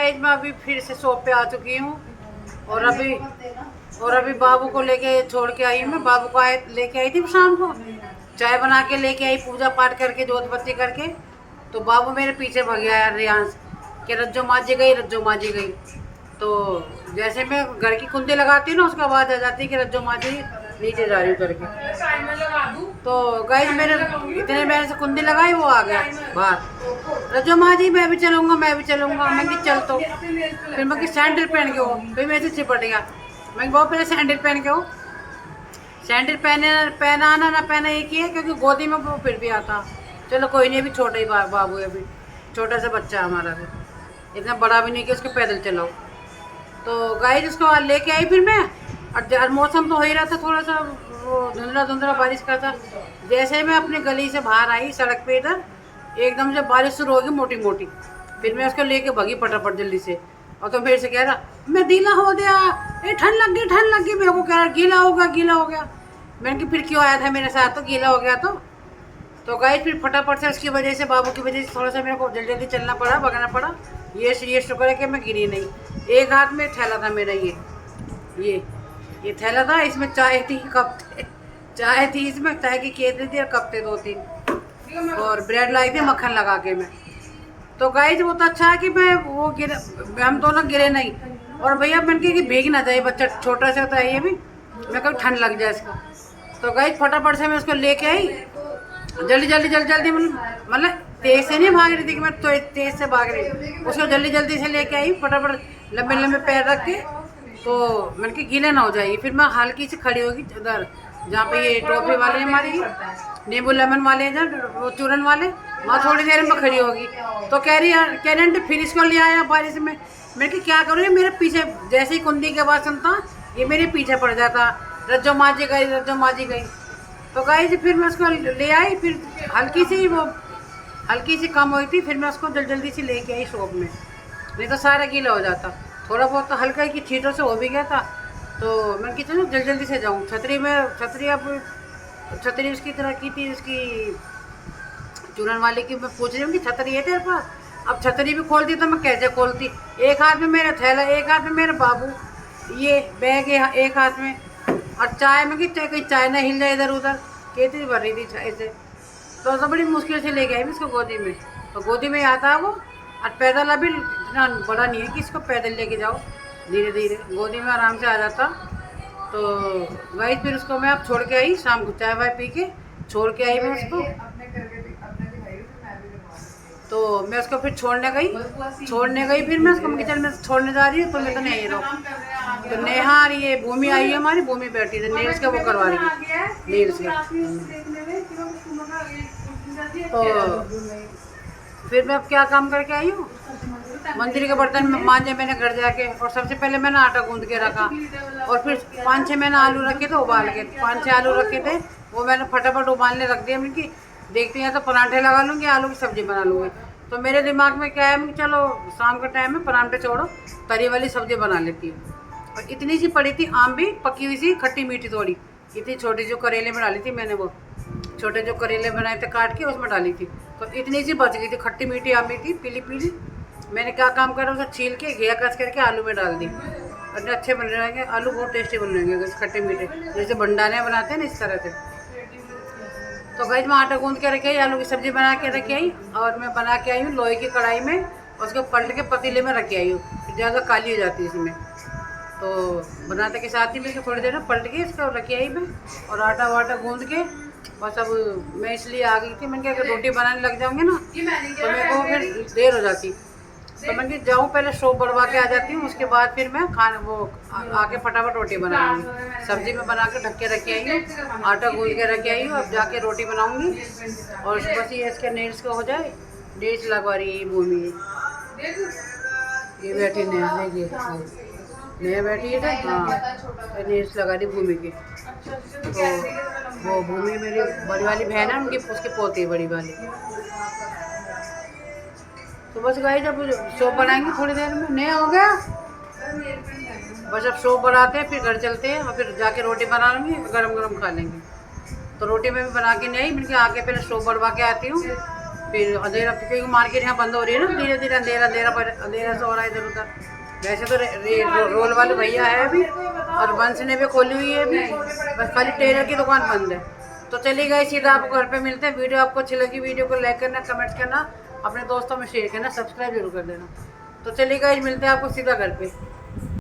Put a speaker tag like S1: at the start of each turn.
S1: Guys मैं अभी फिर से शॉप पे आ चुकी हूँ और अभी बाबू को लेके छोड़ के आई हूँ। मैं बाबू को लेके आई थी शाम को, चाय बना के लेके आई, पूजा पाठ करके जोत बत्ती करके। तो बाबू मेरे पीछे भाग गया यार रियांश कि रज्जो माजी गई, रज्जो माजी गई। तो जैसे मैं घर की कुंडी लगाती हूँ ना, उसका आवाज़ आ जाती है कि रज्जो माजी नीचे जा रही हूँ करके। तो गाइस मेरे इतने मेरे से कुंडी लगाई, वो आ गया बाहर, रज्जो माजी मैं भी चलूँगा, मैं भी चलूँगा। मैं कि चल। तो फिर मैं कि सैंडल पहन के हो, फिर मेरे से चिपट गया। मैं बहुत पहले सैंडल पहन के हो, सैंडल पहना आना ना पहना एक ही है, क्योंकि गोदी में वो फिर भी आता। चलो कोई नहीं, अभी छोटा ही बाबू है, अभी छोटा सा बच्चा हमारा भी, इतना बड़ा भी नहीं कि उसको पैदल चलाओ। तो गाइस उसको लेके आई फिर मैं, और मौसम तो हो ही रहा था थोड़ा सा वो धुंधला धुंधला बारिश का था। जैसे मैं अपनी गली से बाहर आई सड़क पे इधर, एकदम से बारिश शुरू होगी मोटी मोटी। फिर मैं उसको लेके भगी फटाफट जल्दी से। और तो फिर से कह रहा मैं गीला हो गया, ये ठंड लग गई, ठंड लग गई। मेरे को कह रहा गीला होगा, गीला हो गया। मैंने कि फिर क्यों आया था मेरे साथ, तो गीला हो गया। तो गाइस फिर फटाफट से उसकी वजह से, बाबू की वजह से थोड़ा सा मेरे को जल्दी जल्दी चलना पड़ा, भगाना पड़ा। ये शुक्र है कि मैं गिरी नहीं। एक हाथ में थैला था मेरा, ये थैला था, इसमें चाय थी, कप थे, चाय थी इसमें, चाय की केतली थी और कप थे 2-3, और ब्रेड लाई थी मक्खन लगा के मैं। तो गाइस वो तो अच्छा है कि मैं वो गिरे, हम दोनों गिरे नहीं। और भैया मैंने कि भीग ना जाए, बच्चा छोटा सा होता है ये भी, मैं कभी ठंड लग जाए इसको। तो गाइस फटाफट से मैं उसको लेके आई, जल्दी मतलब तेज से नहीं भाग रही थी कि मैं तो तेज से भाग रही, उसको जल्दी से लेके आई फटाफट, लंबे लंबे पैर रख के। तो मैंने कि गीले ना हो जाएगी। फिर मैं हल्की से खड़ी होगी उधर जहाँ पे ये टॉफी वाले हमारी नींबू लेमन वाले हैं, वो चूरन वाले, वहाँ थोड़ी देर में खड़ी होगी। तो कह रही आंटी फिर इसको ले आया बारिश में। मैंने कि क्या करूँ, मेरे पीछे जैसे ही कुंडी के आवाज़ सुनता ये मेरे पीछे पड़ जाता, रज्जो माजी गई, रज्जो माजी गई। तो गाइस फिर मैं उसको ले आई, फिर हल्की सी कम हुई थी, फिर मैं उसको जल्दी से लेके आई शॉप में, नहीं तो सारा गीला हो जाता। थोड़ा बहुत तो हल्का की छींटों से हो भी गया था। तो मैंने कि चलो जल्दी से जाऊँ। छतरी उसकी तरह की थी, उसकी चूरन वाले की। मैं पूछ रही हूँ कि छतरी है तेरे पास? अब छतरी भी खोलती तो मैं कैसे खोलती, एक हाथ में मेरा थैला, एक हाथ में मेरा बाबू, ये बैग है एक हाथ में, और चाय में कि कहीं चाय ना हिल जाए इधर उधर, केतली भर रही थी चाय से। तो बड़ी मुश्किल से लेके आई मैं इसको गोदी में। तो गोदी में आता है वो, और पैदल अभी इतना बड़ा नहीं है कि इसको पैदल लेके जाओ, धीरे धीरे गोदी में आराम से आ जाता। तो वही फिर उसको मैं अब छोड़ के आई, शाम को चाय वाय पी के छोड़ के आई मैं उसको। तो मैं उसको फिर छोड़ने गई, फिर मैं उसको चल मैं छोड़ने जा रही हूँ, तो मैं तो नहीं रहो। तो नेहा और ये भूमि आई है हमारी, भूमि बैठी थी नेल्स का वो करवा रही थी, नेल्स का। तो फिर मैं अब क्या काम करके आई हूँ, मंदिर के बर्तन में मांजे मैंने घर जाके। और सबसे पहले मैंने आटा गूंद के रखा, और फिर 5-6 मैंने आलू रखे थे उबाल के, 5-6 आलू रखे थे, वो मैंने फटाफट उबालने रख दिया। मैंने कि देखती हैं तो पराठे लगा लूँगी, आलू की सब्ज़ी बना लूँगी। तो मेरे दिमाग में क्या है कि चलो शाम का टाइम में पराठे छोड़ो, तरी वाली सब्ज़ी बना लेती हूँ। और इतनी सी पड़ी थी आम भी, पकी हुई सी, खट्टी मीठी थोड़ी, इतनी छोटी जो करेले में डाली थी मैंने, वो छोटे जो करेले बनाए थे काट के उसमें डाली थी। तो इतनी सी बच गई थी, खट्टी मीठी आमी थी, पीली पीली। मैंने क्या काम करा, उसे छील के घिया कस करके आलू में डाल दी। और अच्छे बन रहेंगे आलू, बहुत टेस्टी बन रहेंगे खट्टे मीठे, जैसे भंडारे बनाते हैं ना इस तरह से। तो गई मैं आटा गूंद के रखी आई, आलू की सब्ज़ी बना के रखी आई, और मैं बना के आई हूँ लोहे की कढ़ाई में, और उसको पलट के पतीले में रखी आई हूँ, ज़्यादा काली हो जाती है इसमें। तो बनाते के साथ ही मैं थोड़ी देर में पलट के इसको रखी आई मैं, और आटा वाटा गूंद के बस। अब मैं इसलिए आ गई थी, मैंने कहा अगर रोटी बनाने लग जाऊँगी ना तो मेरे को फिर देर हो जाती। तो मैंने जाऊँ पहले शॉप बढ़वा के आ जाती हूँ, उसके बाद फिर मैं आके फटाफट रोटी बनाऊँगी। सब्ज़ी में बना के ढक के रखी आई हूँ, आटा गूंद के रखी आई हूँ, अब जाके रोटी बनाऊँगी। और बस ये इसके नेल्स का हो जाए, नेल्स लगवा रही है भूमि, ये बैठी नया बैठी है ना, हाँ नेल्स लगा रही भूमि की। तो वो भूमि मेरी बड़ी वाली बहन है, उनकी उसकी पोती है बड़ी वाली। तो बस गाइस जब शॉप बनाएंगे थोड़ी देर में, नया हो गया बस। अब शॉप बनाते हैं, फिर घर चलते हैं, और फिर जाके रोटी बना लूँगी, गरम गरम खा लेंगे। तो रोटी में भी बना के नहीं आई, मैंने आके पहले शॉप बढ़वा के आती हूँ, फिर अंधेरा, क्योंकि मार्केट यहाँ बंद हो रही है ना, धीरे धीरे अंधेरा अंधेरा पर अंधेरा से हो रहा है इधर उधर। वैसे तो रोल वाले भैया है अभी, और वंश ने भी खोली हुई है अभी, बस खाली टेलर की दुकान बंद है। तो चलिए गाइस, सीधा आपको घर पे मिलते हैं। वीडियो आपको अच्छी लगी, वीडियो को लाइक करना, कमेंट करना, अपने दोस्तों में शेयर करना, सब्सक्राइब जरूर कर देना। तो चलिए गाइस, मिलते हैं आपको सीधा घर पे।